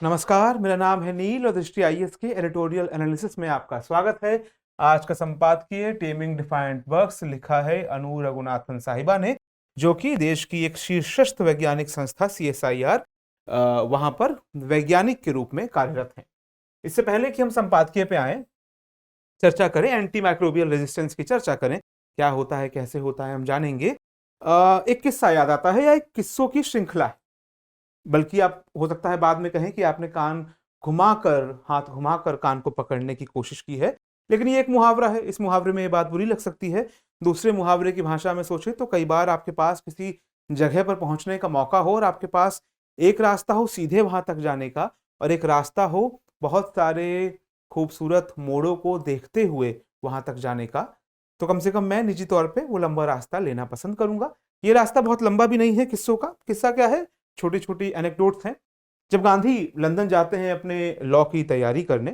नमस्कार, मेरा नाम है नील और दृष्टि आईएएस के एडिटोरियल एनालिसिस में आपका स्वागत है। आज का संपादकीय टेमिंग डिफाइंड बग्स लिखा है अनु रघुनाथन साहिबा ने, जो कि देश की एक शीर्षस्थ वैज्ञानिक संस्था CSIR वहां पर वैज्ञानिक के रूप में कार्यरत हैं। इससे पहले कि हम संपादकीय पे आए, चर्चा करें, एंटी माइक्रोबियल रेजिस्टेंस की चर्चा करें, क्या होता है, कैसे होता है, हम जानेंगे। एक किस्सा याद आता है या एक किस्सों की श्रृंखला है, बल्कि आप हो सकता है बाद में कहें कि आपने कान घुमाकर, हाथ घुमाकर कान को पकड़ने की कोशिश की है, लेकिन ये एक मुहावरा है। इस मुहावरे में ये बात बुरी लग सकती है। दूसरे मुहावरे की भाषा में सोचें तो कई बार आपके पास किसी जगह पर पहुंचने का मौका हो और आपके पास एक रास्ता हो सीधे वहां तक जाने का, और एक रास्ता हो बहुत सारे खूबसूरत मोड़ों को देखते हुए वहां तक जाने का, तो कम से कम मैं निजी तौर पे वो लंबा रास्ता लेना पसंद करूंगा। ये रास्ता बहुत लंबा भी नहीं है किस्सों का। किस्सा क्या है, छोटी छोटी एनेक्डोट्स हैं। जब गांधी लंदन जाते हैं अपने लॉ की तैयारी करने,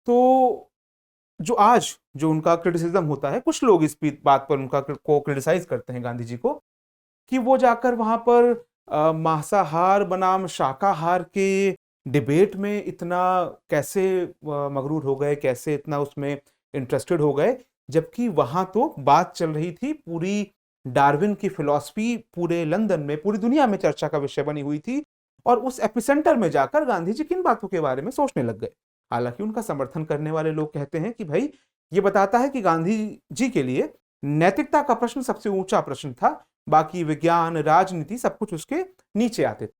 तो जो उनका क्रिटिसिज्म होता है, कुछ लोग इस बात पर उनका को क्रिटिसाइज करते हैं गांधी जी को, कि वो जाकर वहां पर मांसाहार बनाम शाकाहार के डिबेट में इतना कैसे मगरूर हो गए, कैसे इतना उसमें इंटरेस्टेड हो गए, जबकि वहां तो बात चल रही थी पूरी डार्विन की फिलॉसफी पूरे लंदन में, पूरी दुनिया में चर्चा का विषय बनी हुई थी। और उस एपिसेंटर में जाकर गांधी जी किन बातों के बारे में सोचने लग गए। हालांकि उनका समर्थन करने वाले लोग कहते हैं कि भाई, ये बताता है कि गांधी जी के लिए नैतिकता का प्रश्न सबसे ऊंचा प्रश्न था, बाकी विज्ञान, राजनीति सब कुछ उसके नीचे आते थे।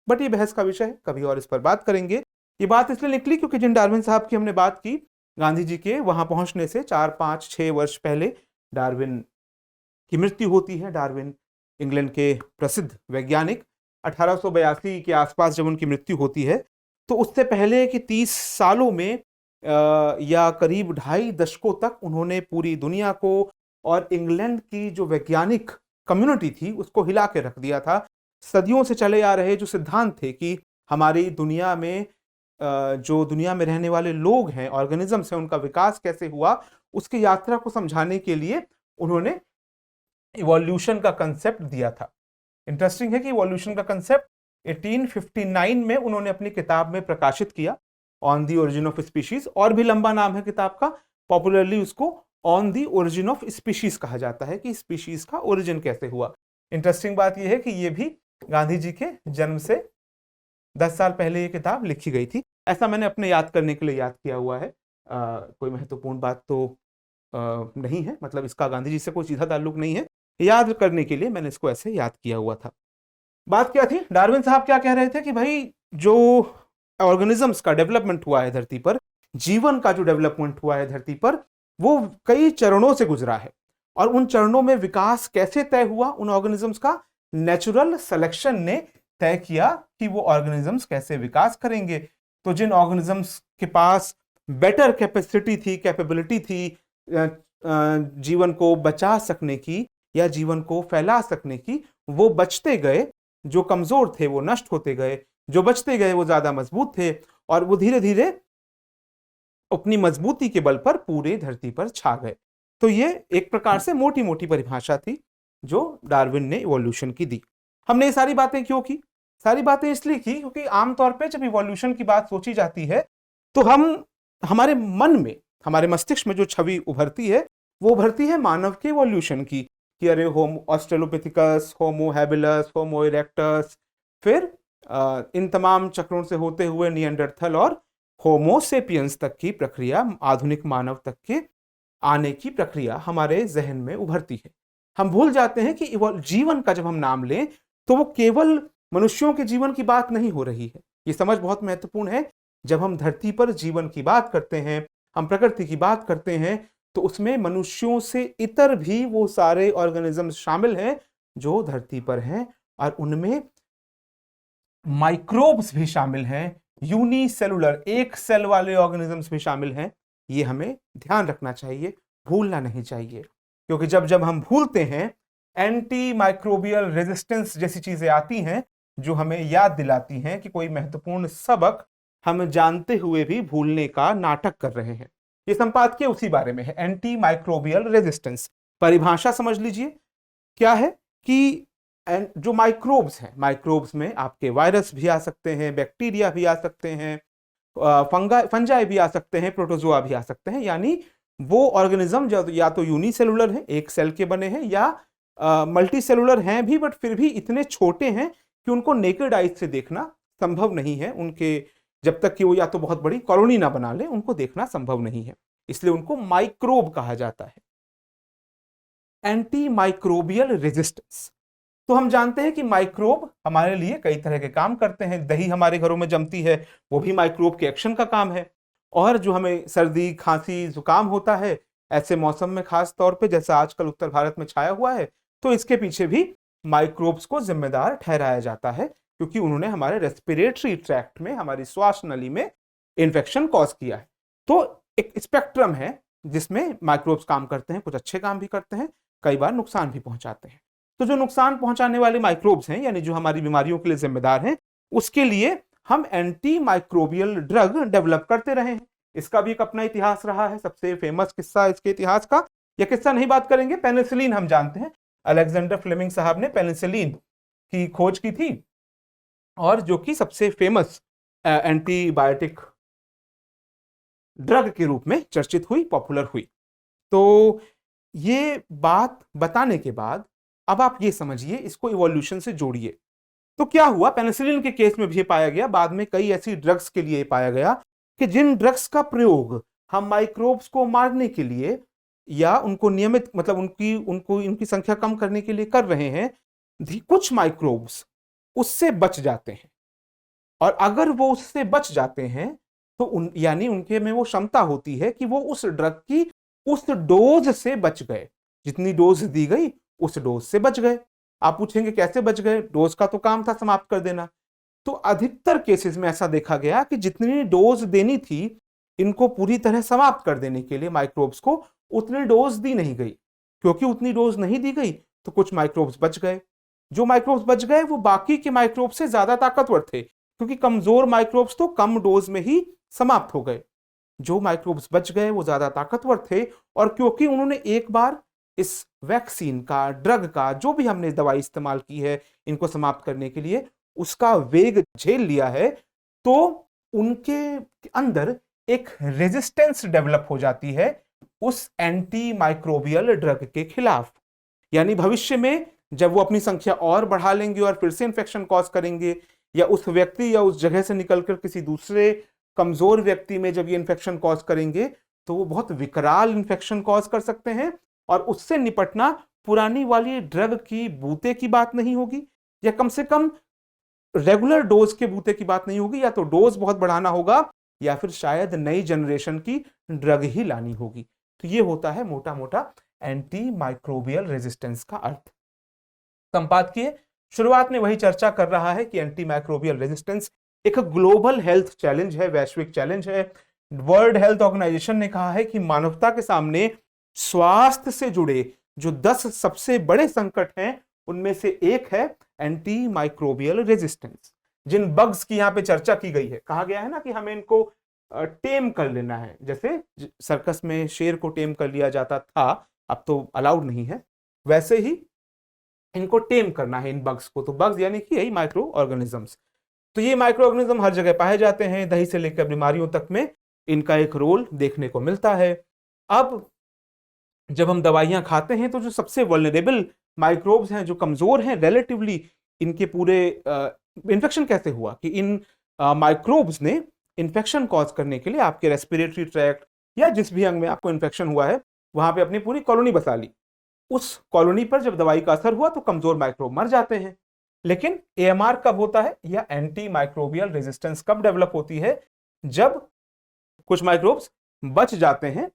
बट ये बहस का विषय है, कभी और इस पर बात करेंगे। ये बात इसलिए निकली क्योंकि जिन डार्विन साहब की हमने बात की, गांधी जी के वहां पहुंचने से 4-5-6 वर्ष पहले डार्विन की मृत्यु होती है। डार्विन इंग्लैंड के प्रसिद्ध वैज्ञानिक, 1882 के आसपास जब उनकी मृत्यु होती है, तो उससे पहले कि 30 सालों में या करीब 2.5 दशकों तक उन्होंने पूरी दुनिया को और इंग्लैंड की जो वैज्ञानिक कम्युनिटी थी उसको हिला के रख दिया था। सदियों से चले आ रहे जो सिद्धांत थे कि हमारी दुनिया में जो दुनिया में रहने वाले लोग हैं, ऑर्गेनिजम्स हैं, उनका विकास कैसे हुआ, उसकी यात्रा को समझाने के लिए उन्होंने इवोल्यूशन का कंसेप्ट दिया था। इंटरेस्टिंग है कि इवोल्यूशन का कंसेप्ट 1859 में उन्होंने अपनी किताब में प्रकाशित किया, on the origin of species. और भी लंबा नाम है किताब का, पॉपुलरली उसको on the origin of species कहा जाता है, कि स्पीशीज का ओरिजिन कैसे हुआ। इंटरेस्टिंग बात यह है कि यह भी गांधी जी के जन्म से 10 साल पहले ये किताब लिखी गई थी। ऐसा मैंने अपने याद करने के लिए याद किया हुआ है। कोई महत्वपूर्ण बात तो नहीं है, मतलब इसका गांधी जी से कोई सीधा ताल्लुक नहीं है, याद करने के लिए मैंने इसको ऐसे याद किया हुआ था। बात क्या थी, डार्विन साहब क्या कह रहे थे कि भाई, जो ऑर्गेनिजम्स का डेवलपमेंट हुआ है धरती पर, जीवन का जो डेवलपमेंट हुआ है धरती पर, वो कई चरणों से गुजरा है। और उन चरणों में विकास कैसे तय हुआ उन ऑर्गेनिजम्स का, नेचुरल सिलेक्शन ने तय किया कि वो ऑर्गेनिजम्स कैसे विकास करेंगे। तो जिन ऑर्गेनिजम्स के पास बेटर कैपेसिटी थी, कैपेबिलिटी थी जीवन को बचा सकने की या जीवन को फैला सकने की, वो बचते गए। जो कमजोर थे वो नष्ट होते गए, जो बचते गए वो ज्यादा मजबूत थे, और वो धीरे धीरे अपनी मजबूती के बल पर पूरे धरती पर छा गए। तो ये एक प्रकार से मोटी मोटी परिभाषा थी जो डार्विन ने इवोल्यूशन की दी। हमने ये सारी बातें क्यों की? सारी बातें इसलिए की क्योंकि आमतौर पर जब इवोल्यूशन की बात सोची जाती है, तो हमारे मन में, हमारे मस्तिष्क में जो छवि उभरती है, वो उभरती है मानव के इवोल्यूशन की, कि अरे होमो ऑस्ट्रेलोपिथिकस, होमो हैबिलस, होमो इरेक्टस, फिर इन तमाम चक्रों से होते हुए निएंडरथल और होमो सेपियंस तक की प्रक्रिया, आधुनिक मानव तक के आने की प्रक्रिया हमारे जहन में उभरती है। हम भूल जाते हैं कि जीवन का जब हम नाम लें, तो वो केवल मनुष्यों के जीवन की बात नहीं हो रही है। ये समझ बहुत महत्वपूर्ण है। जब हम धरती पर जीवन की बात करते हैं, हम प्रकृति की बात करते हैं, तो उसमें मनुष्यों से इतर भी वो सारे ऑर्गेनिजम्स शामिल हैं जो धरती पर हैं, और उनमें माइक्रोब्स भी शामिल हैं, यूनिसेलुलर, एक सेल वाले ऑर्गेनिजम्स भी शामिल हैं। ये हमें ध्यान रखना चाहिए, भूलना नहीं चाहिए, क्योंकि जब जब हम भूलते हैं, एंटी माइक्रोबियल रेजिस्टेंस जैसी चीजें आती हैं जो हमें याद दिलाती हैं कि कोई महत्वपूर्ण सबक हम जानते हुए भी भूलने का नाटक कर रहे हैं। ये संपादकीय उसी बारे में है, एंटी माइक्रोबियल रेजिस्टेंस। परिभाषा समझ लीजिए क्या है, कि एंड जो माइक्रोब्स हैं, माइक्रोब्स में आपके वायरस भी आ सकते हैं, बैक्टीरिया भी आ सकते हैं, फंजाई भी आ सकते हैं, प्रोटोजोआ भी आ सकते हैं। यानी वो ऑर्गेनिज्म जो या तो यूनिसेलुलर है, एक सेल के बने हैं, या मल्टी सेलुलर हैं भी, बट फिर भी इतने छोटे हैं कि उनको नेकेड आइज से देखना संभव नहीं है। उनके जब तक कि वो या तो बहुत बड़ी कॉलोनी ना बना ले, उनको देखना संभव नहीं है, इसलिए उनको माइक्रोब कहा जाता है। एंटी माइक्रोबियल रेजिस्टेंस, तो हम जानते हैं कि माइक्रोब हमारे लिए कई तरह के काम करते हैं। दही हमारे घरों में जमती है, वो भी माइक्रोब के एक्शन का काम है। और जो हमें सर्दी, खांसी, जुकाम होता है ऐसे मौसम में, खास तौर पे जैसा आजकल उत्तर भारत में छाया हुआ है, तो इसके पीछे भी माइक्रोब्स को जिम्मेदार ठहराया जाता है, क्योंकि उन्होंने हमारे रेस्पिरेटरी ट्रैक्ट में, हमारी श्वास नली में इन्फेक्शन कॉज किया है। तो एक स्पेक्ट्रम है जिसमें माइक्रोब्स काम करते हैं, कुछ अच्छे काम भी करते हैं, कई बार नुकसान भी पहुंचाते हैं। तो जो नुकसान पहुंचाने वाले माइक्रोब्स हैं, यानी जो हमारी बीमारियों के लिए जिम्मेदार हैं, उसके लिए हम एंटी माइक्रोबियल ड्रग डेवलप करते रहे हैं। इसका भी एक अपना इतिहास रहा है। सबसे फेमस किस्सा इसके इतिहास का, यह किस्सा नहीं बात करेंगे, पेनिसिलिन हम जानते हैं। अलेक्जेंडर फ्लेमिंग साहब ने पेनिसिलिन की खोज की थी, और जो कि सबसे फेमस एंटीबायोटिक ड्रग के रूप में चर्चित हुई, पॉपुलर हुई। तो ये बात बताने के बाद अब आप ये समझिए, इसको इवोल्यूशन से जोड़िए। तो क्या हुआ, पेनिसिलिन के केस में भी पाया गया, बाद में कई ऐसी ड्रग्स के लिए पाया गया कि जिन ड्रग्स का प्रयोग हम माइक्रोब्स को मारने के लिए या उनको नियमित, मतलब उनकी संख्या कम करने के लिए कर रहे हैं, कुछ माइक्रोब्स उससे बच जाते हैं। और अगर वो उससे बच जाते हैं तो यानी उनके में वो क्षमता होती है कि वो उस ड्रग की उस डोज से बच गए, जितनी डोज दी गई उस डोज से बच गए। आप पूछेंगे कैसे बच गए, डोज का तो काम था समाप्त कर देना। तो अधिकतर केसेस में ऐसा देखा गया कि जितनी डोज देनी थी इनको पूरी तरह समाप्त कर देने के लिए माइक्रोब्स को, उतनी डोज दी नहीं गई। क्योंकि उतनी डोज नहीं दी गई तो कुछ माइक्रोब्स बच गए। जो माइक्रोब्स बच गए वो बाकी के माइक्रोब्स से ज्यादा ताकतवर थे, क्योंकि कमजोर माइक्रोब्स तो कम डोज में ही समाप्त हो गए। जो माइक्रोब्स बच गए वो ज्यादा ताकतवर थे, और क्योंकि उन्होंने एक बार इस वैक्सीन का, ड्रग का, जो भी हमने दवाई इस्तेमाल की है इनको समाप्त करने के लिए, उसका वेग झेल लिया है, तो उनके अंदर एक रेजिस्टेंस डेवलप हो जाती है उस एंटी माइक्रोबियल ड्रग के खिलाफ। यानी भविष्य में जब वो अपनी संख्या और बढ़ा लेंगे और फिर से इंफेक्शन कॉज करेंगे, या उस व्यक्ति या उस जगह से निकलकर किसी दूसरे कमजोर व्यक्ति में जब ये इंफेक्शन कॉज करेंगे, तो वो बहुत विकराल इंफेक्शन कॉज कर सकते हैं। और उससे निपटना पुरानी वाली ड्रग की बूते की बात नहीं होगी, या कम से कम रेगुलर डोज के बूते की बात नहीं होगी, या तो डोज बहुत बढ़ाना होगा, या फिर शायद नई जनरेशन की ड्रग ही लानी होगी। तो ये होता है मोटा मोटा एंटी माइक्रोबियल रेजिस्टेंस का अर्थ। संपादकीय शुरुआत में वही चर्चा कर रहा है कि एंटी माइक्रोबियल रेजिस्टेंस एक ग्लोबल हेल्थ चैलेंज है, वैश्विक चैलेंज है। वर्ल्ड हेल्थ ऑर्गेनाइजेशन ने कहा है कि मानवता के सामने स्वास्थ्य से जुड़े जो 10 सबसे बड़े संकट हैं, उनमें से एक है एंटी माइक्रोबियल रेजिस्टेंस। जिन बग्स की यहां पे चर्चा की गई है, कहा गया है ना कि हमें इनको टेम कर लेना है, जैसे सर्कस में शेर को टेम कर लिया जाता था, अब तो अलाउड नहीं है, वैसे ही इनको टेम करना है इन बग्स को। तो बग्स यानी कि यही माइक्रो ऑर्गेनिजम्स। तो ये माइक्रो ऑर्गेनिज्म हर जगह पाए जाते हैं, दही से लेकर बीमारियों तक में इनका एक रोल देखने को मिलता है। अब जब हम दवाइयां खाते हैं तो जो सबसे वल्नरेबल माइक्रोब्स हैं, जो कमजोर हैं रिलेटिवली, इनके पूरे इन्फेक्शन कैसे हुआ कि इन माइक्रोब्स ने इन्फेक्शन कॉज करने के लिए आपके रेस्पिरेटरी ट्रैक्ट या जिस भी अंग में आपको इन्फेक्शन हुआ है वहां पे अपनी पूरी कॉलोनी बसा ली। उस कॉलोनी पर जब दवाई का असर हुआ तो कमजोर माइक्रोब मर जाते हैं। लेकिन एएमआर कब होता है, या एंटी माइक्रोबियल रेजिस्टेंस कब डेवलप होती है, जब कुछ माइक्रोब्स बच जाते हैं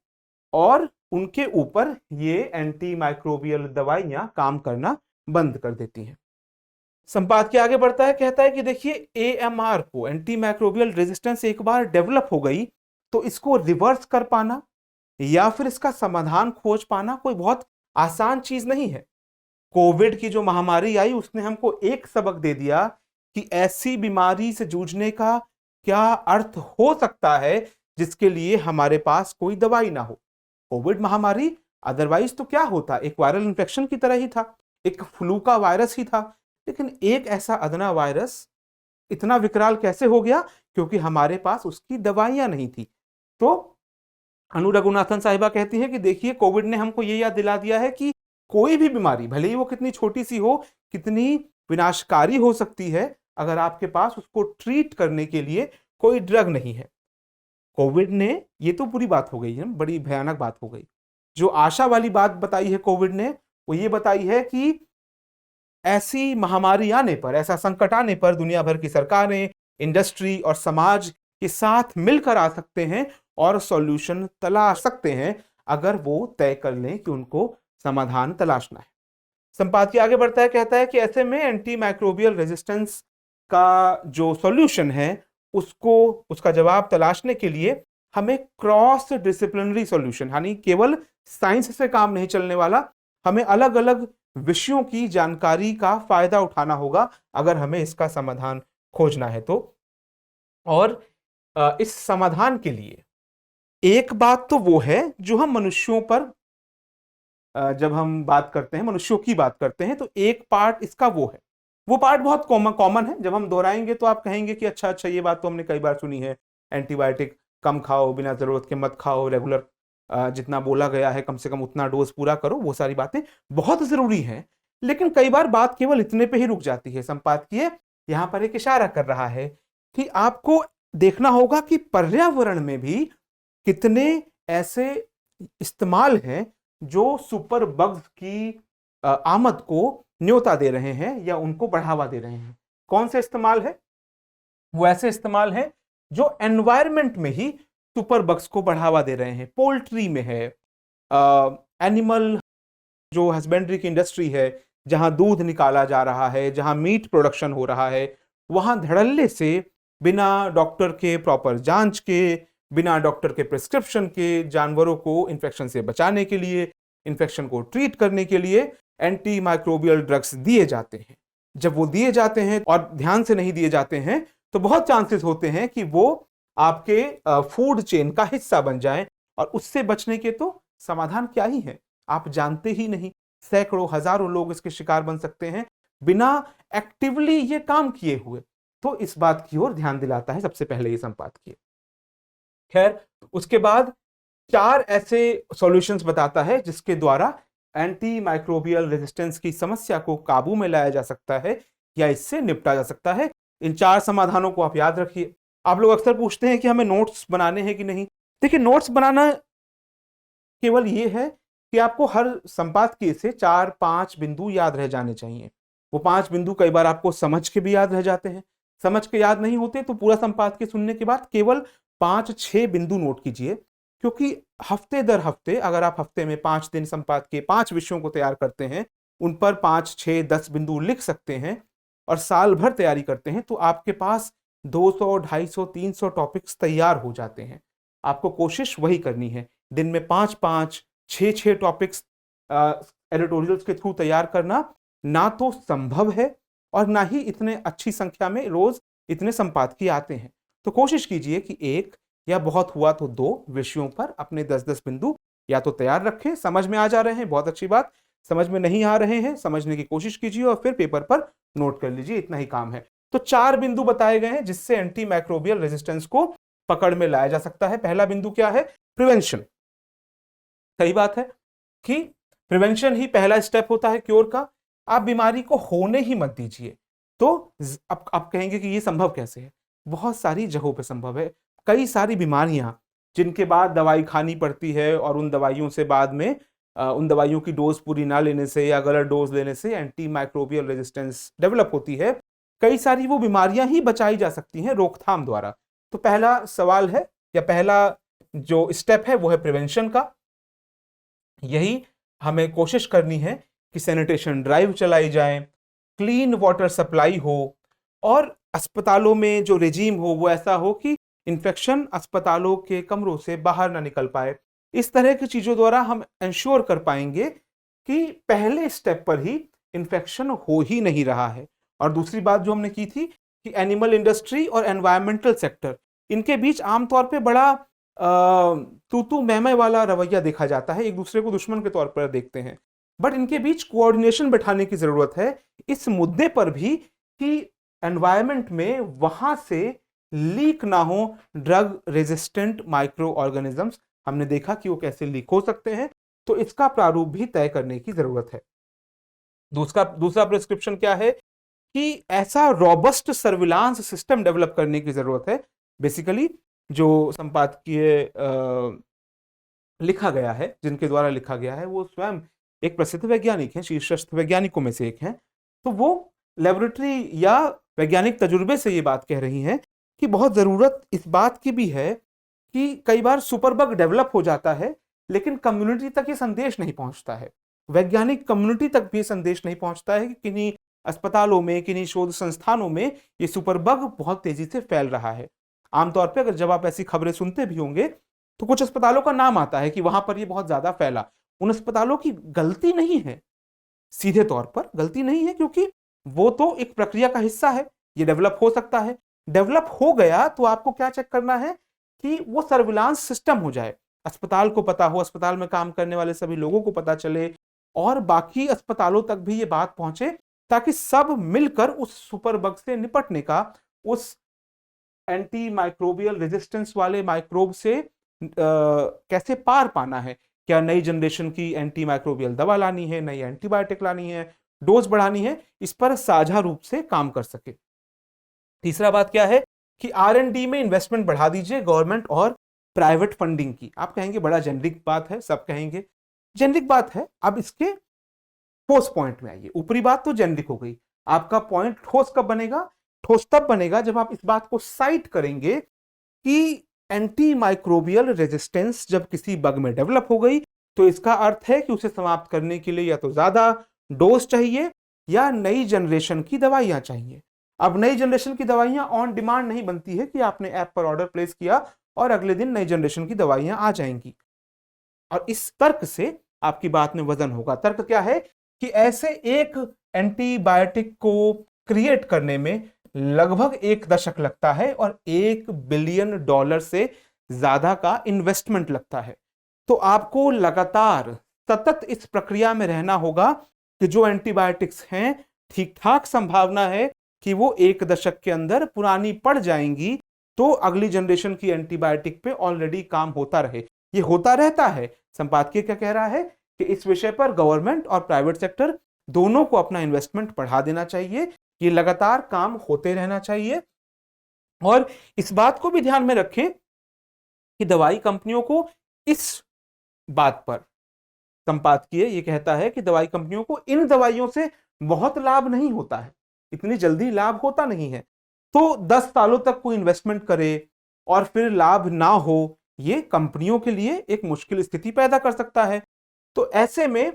और उनके ऊपर ये एंटी माइक्रोबियल दवाइयां काम करना बंद कर देती हैं। संपादकीय आगे बढ़ता है, कहता है कि देखिए एएमआर को, एंटी माइक्रोबियल रेजिस्टेंस एक बार डेवलप हो गई तो इसको रिवर्स कर पाना या फिर इसका समाधान खोज पाना कोई बहुत आसान चीज नहीं है। कोविड की जो महामारी आई उसने हमको एक सबक दे दिया कि ऐसी बीमारी से जूझने का क्या अर्थ हो सकता है जिसके लिए हमारे पास कोई दवाई ना हो। कोविड महामारी अदरवाइज तो क्या होता, एक वायरल इंफेक्शन की तरह ही था, एक फ्लू का वायरस ही था, लेकिन एक ऐसा अदना वायरस इतना विकराल कैसे हो गया? क्योंकि हमारे पास उसकी दवाइयां नहीं थी। तो अनु रघुनाथन साहिबा कहती है कि देखिए, कोविड ने हमको ये याद दिला दिया है कि कोई भी बीमारी, भले ही वो कितनी छोटी सी हो, कितनी विनाशकारी हो सकती है, अगर आपके पास उसको ट्रीट करने के लिए कोई ड्रग नहीं है। कोविड ने, ये तो बुरी बात हो गई है, बड़ी भयानक बात हो गई। जो आशा वाली बात बताई है कोविड ने, वो ये बताई है कि ऐसी महामारी आने पर, ऐसा संकट आने पर दुनिया भर की सरकारें, इंडस्ट्री और समाज के साथ मिलकर आ सकते हैं और सॉल्यूशन तलाश सकते हैं, अगर वो तय कर लें कि उनको समाधान तलाशना है। संपादकीय आगे बढ़ता है, कहता है कि ऐसे में एंटी माइक्रोबियल रेजिस्टेंस का जो सॉल्यूशन है, उसका जवाब तलाशने के लिए हमें क्रॉस डिसिप्लिनरी सॉल्यूशन, यानी केवल साइंस से काम नहीं चलने वाला, हमें अलग अलग विषयों की जानकारी का फायदा उठाना होगा अगर हमें इसका समाधान खोजना है तो। और इस समाधान के लिए एक बात तो वो है जो हम मनुष्यों पर, जब हम बात करते हैं, मनुष्यों की बात करते हैं, तो एक पार्ट इसका वो है, वो पार्ट बहुत कॉमन है। जब हम दोहराएंगे तो आप कहेंगे कि अच्छा अच्छा, ये बात तो हमने कई बार सुनी है, एंटीबायोटिक कम खाओ, बिना जरूरत के मत खाओ, रेगुलर जितना बोला गया है कम से कम उतना डोज पूरा करो, वो सारी बातें बहुत जरूरी हैं। लेकिन कई बार बात केवल इतने पे ही रुक जाती है। संपादकीय यहाँ पर एक इशारा कर रहा है कि आपको देखना होगा कि पर्यावरण में भी कितने ऐसे इस्तेमाल हैं जो सुपर बग्स की आमद को न्योता दे रहे हैं या उनको बढ़ावा दे रहे हैं। कौन से इस्तेमाल है? वो ऐसे इस्तेमाल हैं जो एनवायरमेंट में ही सुपर बग्स को बढ़ावा दे रहे हैं। पोल्ट्री में है, एनिमल जो हस्बेंड्री की इंडस्ट्री है, जहां दूध निकाला जा रहा है, जहां मीट प्रोडक्शन हो रहा है, वहां धड़ल्ले से बिना डॉक्टर के प्रॉपर जांच के, बिना डॉक्टर के प्रिस्क्रिप्शन के, जानवरों को इन्फेक्शन से बचाने के लिए, इन्फेक्शन को ट्रीट करने के लिए एंटी माइक्रोबियल ड्रग्स दिए जाते हैं। जब वो दिए जाते हैं और ध्यान से नहीं दिए जाते हैं तो बहुत चांसेस होते हैं कि वो आपके फूड चेन का हिस्सा बन जाएं, और उससे बचने के तो समाधान क्या ही है, आप जानते ही नहीं। सैकड़ों हजारों लोग इसके शिकार बन सकते हैं बिना एक्टिवली ये काम किए हुए। तो इस बात की ओर ध्यान दिलाता है सबसे पहले ये संपादकीय। खैर, उसके बाद 4 ऐसे सॉल्यूशंस बताता है जिसके द्वारा एंटी माइक्रोबियल रेजिस्टेंस की समस्या को काबू में लाया जा सकता है या इससे निपटा जा सकता है। इन 4 समाधानों को आप याद रखिए। आप लोग अक्सर पूछते हैं कि हमें नोट्स बनाने हैं कि नहीं। देखिए, नोट्स बनाना केवल ये है कि आपको हर संपादकीय से 4-5 बिंदु याद रह जाने चाहिए। वो 5 बिंदु कई बार आपको समझ के भी याद रह जाते हैं। समझ के याद नहीं होते तो पूरा संपादकीय सुनने के बाद केवल 5-6 बिंदु नोट कीजिए, क्योंकि हफ्ते दर हफ्ते अगर आप हफ्ते में 5 दिन संपादकीय 5 विषयों को तैयार करते हैं, उन पर 5, 6, 10 बिंदु लिख सकते हैं और साल भर तैयारी करते हैं, तो आपके पास 200, 250, 300 टॉपिक्स तैयार हो जाते हैं। आपको कोशिश वही करनी है, दिन में 5-5, 6-6 टॉपिक्स एडिटोरियल्स के थ्रू तैयार करना ना तो संभव है और ना ही इतने अच्छी संख्या में रोज इतने संपादकीय आते हैं। तो कोशिश कीजिए कि 1 या बहुत हुआ तो 2 विषयों पर अपने 10-10 बिंदु या तो तैयार रखें। समझ में आ जा रहे हैं, बहुत अच्छी बात। समझ में नहीं आ रहे हैं, समझने की कोशिश कीजिए और फिर पेपर पर नोट कर लीजिए, इतना ही काम है। तो 4 बिंदु बताए गए हैं जिससे एंटी माइक्रोबियल रेजिस्टेंस को पकड़ में लाया जा सकता है। पहला बिंदु क्या है? प्रिवेंशन। सही बात है कि प्रिवेंशन ही पहला स्टेप होता है क्योर का। आप बीमारी को होने ही मत दीजिए। तो अब आप कहेंगे कि ये संभव कैसे है? बहुत सारी जगहों पे संभव है। कई सारी बीमारियां जिनके बाद दवाई खानी पड़ती है और उन दवाइयों से बाद में उन दवाइयों की डोज पूरी ना लेने से या गलत डोज लेने से एंटी माइक्रोबियल रेजिस्टेंस डेवलप होती है। कई सारी वो बीमारियां ही बचाई जा सकती हैं रोकथाम द्वारा। तो पहला सवाल है या पहला जो स्टेप है वो है प्रिवेंशन का। यही हमें कोशिश करनी है कि सैनिटेशन ड्राइव चलाई जाए, क्लीन वाटर सप्लाई हो और अस्पतालों में जो रेजीम हो वो ऐसा हो कि इन्फेक्शन अस्पतालों के कमरों से बाहर ना निकल पाए। इस तरह की चीजों द्वारा हम इंश्योर कर पाएंगे कि पहले स्टेप पर ही इन्फेक्शन हो ही नहीं रहा है। और दूसरी बात जो हमने की थी कि एनिमल इंडस्ट्री और एनवायरमेंटल सेक्टर, इनके बीच आमतौर पे बड़ा तू तू मैं वाला रवैया देखा जाता है, एक दूसरे को दुश्मन के तौर पर देखते हैं। बट इनके बीच कोऑर्डिनेशन बैठाने की जरूरत है इस मुद्दे पर भी कि एनवायरनमेंट में वहां से लीक ना हो ड्रग रेजिस्टेंट माइक्रो ऑर्गेनिजम्स। हमने देखा कि वो कैसे लीक हो सकते हैं, तो इसका प्रारूप भी तय करने की जरूरत है। दूसरा प्रिस्क्रिप्शन क्या है कि ऐसा रॉबस्ट सर्विलांस सिस्टम डेवलप करने की जरूरत है। बेसिकली जो संपादकीय लिखा गया है, जिनके द्वारा लिखा गया है, वो स्वयं एक प्रसिद्ध वैज्ञानिक हैं, शीर्षस्थ वैज्ञानिकों में से एक हैं। तो वो लेबोरेटरी या वैज्ञानिक तजुर्बे से ये बात कह रही हैं कि बहुत जरूरत इस बात की भी है कि कई बार सुपरबग डेवलप हो जाता है लेकिन कम्युनिटी तक ये संदेश नहीं पहुंचता है, वैज्ञानिक कम्युनिटी तक भी ये संदेश नहीं पहुंचता है कि किन्हीं अस्पतालों में, किन्हीं शोध संस्थानों में ये सुपरबग बहुत तेजी से फैल रहा है। आमतौर पर अगर जब आप ऐसी खबरें सुनते भी होंगे तो कुछ अस्पतालों का नाम आता है कि वहां पर ये बहुत ज्यादा फैला। उन अस्पतालों की गलती नहीं है, सीधे तौर पर गलती नहीं है, क्योंकि वो तो एक प्रक्रिया का हिस्सा है, ये डेवलप हो सकता है। डेवलप हो गया तो आपको क्या चेक करना है कि वो सर्विलांस सिस्टम हो जाए, अस्पताल को पता हो, अस्पताल में काम करने वाले सभी लोगों को पता चले और बाकी अस्पतालों तक भी ये बात पहुंचे, ताकि सब मिलकर उस सुपर बग से निपटने का, उस एंटी माइक्रोबियल रेजिस्टेंस वाले माइक्रोब से कैसे पार पाना है। क्या नई जनरेशन की एंटी माइक्रोबियल दवा लानी है, नई एंटीबायोटिक लानी है, डोज बढ़ानी है, इस पर साझा रूप से काम कर सके। तीसरा बात क्या है कि R&D में इन्वेस्टमेंट बढ़ा दीजिए, गवर्नमेंट और प्राइवेट फंडिंग की। आप कहेंगे बड़ा जेनरिक बात है, सब कहेंगे जेनरिक बात है। अब इसके ठोस पॉइंट में आइए। ऊपरी बात तो जेनरिक हो गई, आपका पॉइंट ठोस कब बनेगा? ठोस तब बनेगा जब आप इस बात को साइट करेंगे कि एंटी माइक्रोबियल रेजिस्टेंस जब किसी बग में डेवलप हो गई तो इसका अर्थ है कि उसे समाप्त करने के लिए या तो ज्यादा डोज चाहिए या नई जनरेशन की दवाइयां चाहिए। अब नई जनरेशन की दवाइयां ऑन डिमांड नहीं बनती है कि आपने ऐप पर ऑर्डर प्लेस किया और अगले दिन नई जनरेशन की दवाइयां आ जाएंगी। और इस तर्क से आपकी बात में वजन होगा। तर्क क्या है कि ऐसे एक एंटीबायोटिक को क्रिएट करने में लगभग 1 दशक लगता है और $1 बिलियन से ज्यादा का इन्वेस्टमेंट लगता है। तो आपको लगातार सतत इस प्रक्रिया में रहना होगा कि जो एंटीबायोटिक्स हैं, ठीक ठाक संभावना है कि वो 1 दशक के अंदर पुरानी पड़ जाएंगी, तो अगली जनरेशन की एंटीबायोटिक पे ऑलरेडी काम होता रहे। ये होता रहता है। संपादकीय क्या कह रहा है कि इस विषय पर गवर्नमेंट और प्राइवेट सेक्टर दोनों को अपना इन्वेस्टमेंट बढ़ा देना चाहिए, ये लगातार काम होते रहना चाहिए। और इस बात को भी ध्यान में रखें कि दवाई कंपनियों को इस बात पर, संपादकीय ये कहता है कि दवाई कंपनियों को इन दवाइयों से बहुत लाभ नहीं होता है, इतनी जल्दी लाभ होता नहीं है। तो 10 सालों तक कोई इन्वेस्टमेंट करे और फिर लाभ ना हो, ये कंपनियों के लिए एक मुश्किल स्थिति पैदा कर सकता है। तो ऐसे में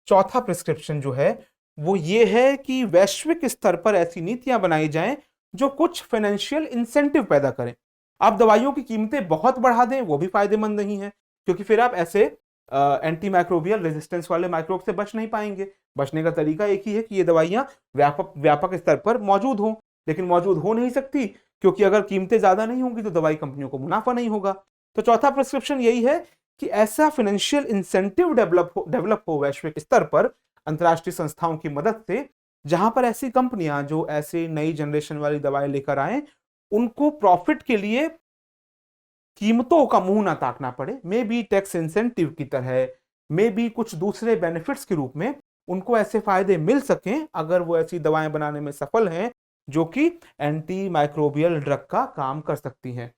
चौथा प्रिस्क्रिप्शन जो है वो ये है कि वैश्विक स्तर पर ऐसी नीतियां बनाई जाएं जो कुछ फाइनेंशियल इंसेंटिव पैदा करें। आप दवाइयों की कीमतें बहुत बढ़ा दें, वो भी फायदेमंद नहीं है, क्योंकि फिर आप ऐसे एंटी माइक्रोबियल रेजिस्टेंस वाले माइक्रोब से बच नहीं पाएंगे। बचने का तरीका एक ही है कि ये दवाइयां व्यापक स्तर पर मौजूद हों, लेकिन मौजूद हो नहीं सकती क्योंकि अगर कीमतें ज्यादा नहीं होंगी तो दवाई कंपनियों को मुनाफा नहीं होगा। तो चौथा प्रिस्क्रिप्शन यही है कि ऐसा फाइनेंशियल इंसेंटिव डेवलप हो वैश्विक स्तर पर अंतर्राष्ट्रीय संस्थाओं की मदद से, जहां पर ऐसी कंपनियां जो ऐसे नई जनरेशन वाली दवाएं लेकर आए, उनको प्रॉफिट के लिए कीमतों का मुंह ना ताकना पड़े, मे बी टैक्स इंसेंटिव की तरह, मे बी कुछ दूसरे बेनिफिट्स के रूप में उनको ऐसे फायदे मिल सकें अगर वो ऐसी दवाएं बनाने में सफल हैं जो कि एंटी माइक्रोबियल ड्रग का काम कर सकती हैं।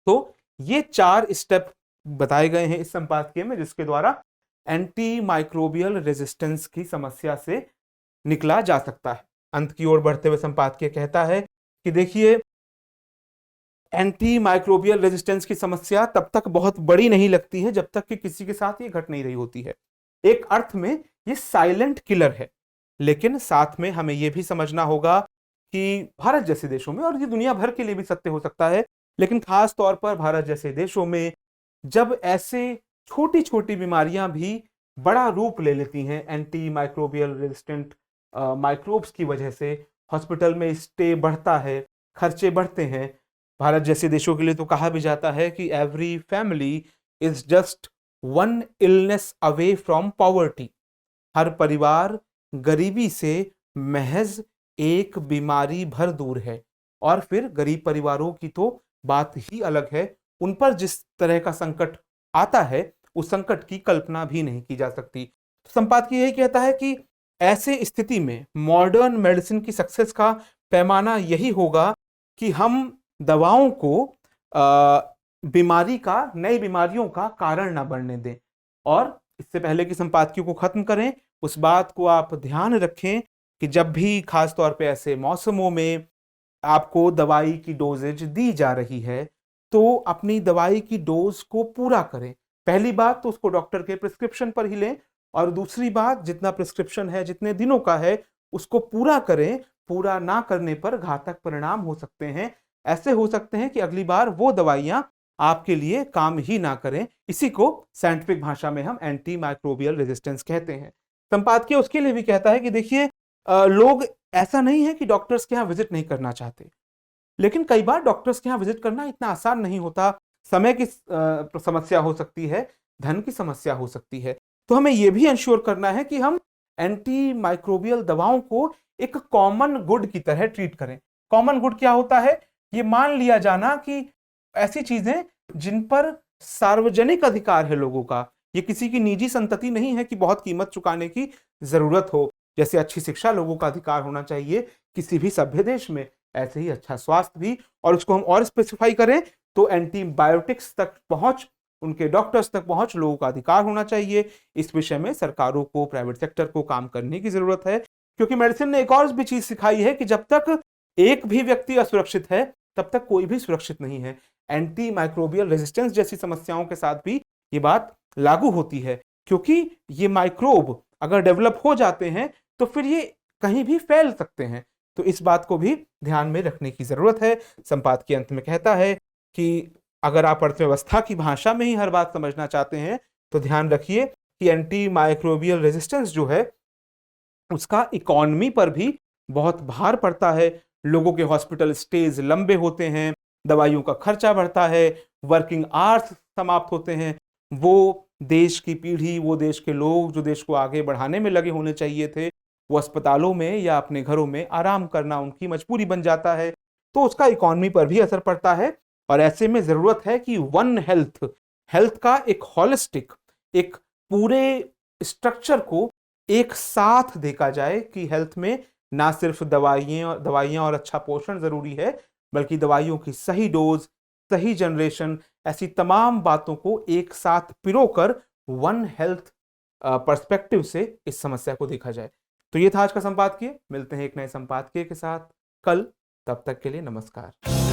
तो ये 4 स्टेप बताए गए हैं इस संपादकीय में, जिसके द्वारा एंटी माइक्रोबियल रेजिस्टेंस की समस्या से निकला जा सकता है। अंत की ओर बढ़ते हुए संपादकीय कहता है कि देखिए, एंटी माइक्रोबियल रेजिस्टेंस की समस्या तब तक बहुत बड़ी नहीं लगती है जब तक कि किसी के साथ ये घट नहीं रही होती है। एक अर्थ में ये साइलेंट किलर है, लेकिन साथ में हमें यह भी समझना होगा कि भारत जैसे देशों में, और ये दुनिया भर के लिए भी सत्य हो सकता है, लेकिन खास तौर पर भारत जैसे देशों में, जब ऐसे छोटी छोटी बीमारियां भी बड़ा रूप ले लेती हैं एंटी माइक्रोबियल रेजिस्टेंट माइक्रोब्स की वजह से, हॉस्पिटल में स्टे बढ़ता है, खर्चे बढ़ते हैं। भारत जैसे देशों के लिए तो कहा भी जाता है कि every family is just 1 illness away from poverty. हर परिवार गरीबी से महज एक बीमारी भर दूर है। और फिर गरीब परिवारों की तो बात ही अलग है, उन पर जिस तरह का संकट आता है उस संकट की कल्पना भी नहीं की जा सकती। संपादकीय यही कहता है कि ऐसे स्थिति में मॉडर्न मेडिसिन की सक्सेस का पैमाना यही होगा कि हम दवाओं को बीमारी का, नई बीमारियों का कारण ना बनने दें। और इससे पहले कि संपादकीय को खत्म करें, उस बात को आप ध्यान रखें कि जब भी खास तौर पे ऐसे मौसमों में आपको दवाई की डोजेज दी जा रही है तो अपनी दवाई की डोज को पूरा करें। पहली बात तो उसको डॉक्टर के प्रिस्क्रिप्शन पर ही लें, और दूसरी बात जितना प्रिस्क्रिप्शन है, जितने दिनों का है, उसको पूरा करें। पूरा ना करने पर घातक परिणाम हो सकते हैं। ऐसे हो सकते हैं कि अगली बार वो दवाइयां आपके लिए काम ही ना करें। इसी को साइंटिफिक भाषा में हम एंटी माइक्रोबियल रेजिस्टेंस कहते हैं। संपादकीय उसके लिए भी कहता है कि देखिए, लोग, ऐसा नहीं है कि डॉक्टर्स के यहाँ विजिट नहीं करना चाहते, लेकिन कई बार डॉक्टर्स के यहाँ विजिट करना इतना आसान नहीं होता। समय की समस्या हो सकती है, धन की समस्या हो सकती है। तो हमें यह भी इंश्योर करना है कि हम एंटी माइक्रोबियल दवाओं को एक कॉमन गुड की तरह ट्रीट करें। कॉमन गुड क्या होता है? ये मान लिया जाना कि ऐसी चीजें जिन पर सार्वजनिक अधिकार है लोगों का, ये किसी की निजी संतति नहीं है कि बहुत कीमत चुकाने की जरूरत हो। जैसे अच्छी शिक्षा लोगों का अधिकार होना चाहिए किसी भी सभ्य देश में, ऐसे ही अच्छा स्वास्थ्य भी। और उसको हम और स्पेसिफाई करें तो एंटीबायोटिक्स तक पहुंच, उनके डॉक्टर्स तक पहुंच लोगों का अधिकार होना चाहिए। इस विषय में सरकारों को, प्राइवेट सेक्टर को काम करने की जरूरत है, क्योंकि मेडिसिन ने एक और भी चीज सिखाई है कि जब तक एक भी व्यक्ति असुरक्षित है तब तक कोई भी सुरक्षित नहीं है। एंटी माइक्रोबियल रेजिस्टेंस जैसी समस्याओं के साथ भी ये बात लागू होती है, क्योंकि ये माइक्रोब अगर डेवलप हो जाते हैं तो फिर ये कहीं भी फैल सकते हैं। तो इस बात को भी ध्यान में रखने की जरूरत है। संपादकीय के अंत में कहता है कि अगर आप अर्थव्यवस्था की भाषा में ही हर बात समझना चाहते हैं तो ध्यान रखिए कि एंटी माइक्रोबियल रेजिस्टेंस जो है उसका इकोनॉमी पर भी बहुत भार पड़ता है। लोगों के हॉस्पिटल स्टेज लंबे होते हैं, दवाइयों का खर्चा बढ़ता है, वर्किंग आवर्स समाप्त होते हैं। वो देश की पीढ़ी, वो देश के लोग जो देश को आगे बढ़ाने में लगे होने चाहिए थे, वो अस्पतालों में या अपने घरों में आराम करना उनकी मजबूरी बन जाता है। तो उसका इकोनॉमी पर भी असर पड़ता है। और ऐसे में जरूरत है कि वन हेल्थ, हेल्थ का एक हॉलिस्टिक, एक पूरे स्ट्रक्चर को एक साथ देखा जाए कि हेल्थ में ना सिर्फ दवाइयां और अच्छा पोषण जरूरी है, बल्कि दवाइयों की सही डोज, सही जनरेशन, ऐसी तमाम बातों को एक साथ पिरोकर वन हेल्थ पर्सपेक्टिव से इस समस्या को देखा जाए। तो ये था आज का संपादकीय। मिलते हैं एक नए संपादकीय के साथ कल। तब तक के लिए नमस्कार।